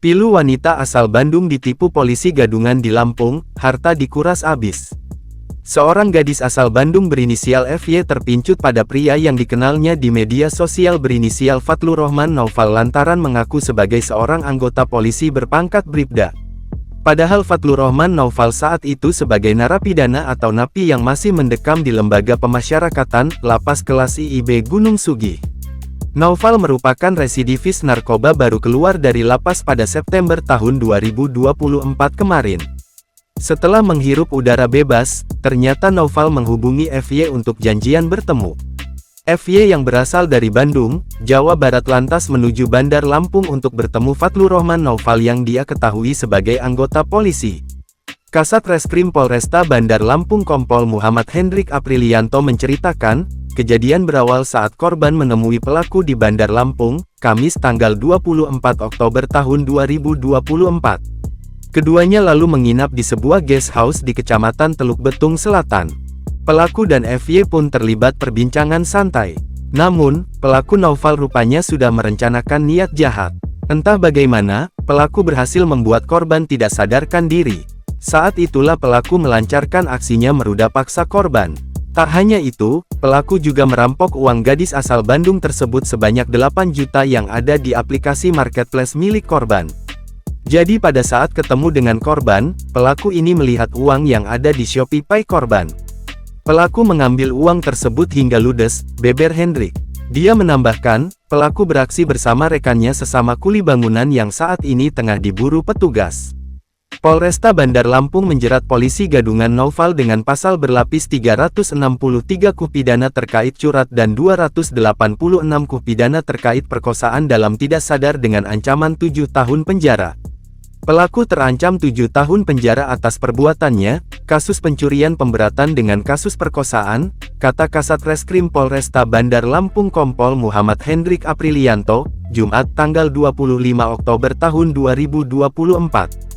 Pilu wanita asal Bandung ditipu polisi gadungan di Lampung, harta dikuras abis. Seorang gadis asal Bandung berinisial FY terpincut pada pria yang dikenalnya di media sosial berinisial Fatlur Rohman Naufal lantaran mengaku sebagai seorang anggota polisi berpangkat Bribda. Padahal Fatlur Rohman Naufal saat itu sebagai narapidana atau napi yang masih mendekam di Lembaga Pemasyarakatan, Lapas Kelas IIB Gunung Sugih. Naufal merupakan residivis narkoba baru keluar dari lapas pada September tahun 2024 kemarin. Setelah menghirup udara bebas, ternyata Naufal menghubungi FY untuk janjian bertemu. FY yang berasal dari Bandung, Jawa Barat lantas menuju Bandar Lampung untuk bertemu Fatlur Rohman Naufal yang dia ketahui sebagai anggota polisi. Kasat Reskrim Polresta Bandar Lampung Kompol Muhammad Hendrik Aprilianto menceritakan, kejadian berawal saat korban menemui pelaku di Bandar Lampung, Kamis tanggal 24 Oktober tahun 2024. Keduanya lalu menginap di sebuah guest house di Kecamatan Teluk Betung Selatan. Pelaku dan FY pun terlibat perbincangan santai. Namun, pelaku Naufal rupanya sudah merencanakan niat jahat. Entah bagaimana, pelaku berhasil membuat korban tidak sadarkan diri. Saat itulah pelaku melancarkan aksinya meruda paksa korban. Tak hanya itu, pelaku juga merampok uang gadis asal Bandung tersebut sebanyak 8 juta yang ada di aplikasi marketplace milik korban. Jadi pada saat ketemu dengan korban, pelaku ini melihat uang yang ada di Shopee Pay korban. Pelaku mengambil uang tersebut hingga ludes, beber Hendrik. Dia menambahkan, pelaku beraksi bersama rekannya sesama kuli bangunan yang saat ini tengah diburu petugas. Polresta Bandar Lampung menjerat polisi gadungan Naufal dengan pasal berlapis 363 KUH pidana terkait curat dan 286 KUH pidana terkait perkosaan dalam tidak sadar dengan ancaman 7 tahun penjara. Pelaku terancam 7 tahun penjara atas perbuatannya, kasus pencurian pemberatan dengan kasus perkosaan, kata Kasat Reskrim Polresta Bandar Lampung Kompol Muhammad Hendrik Aprilianto, Jumat tanggal 25 Oktober tahun 2024.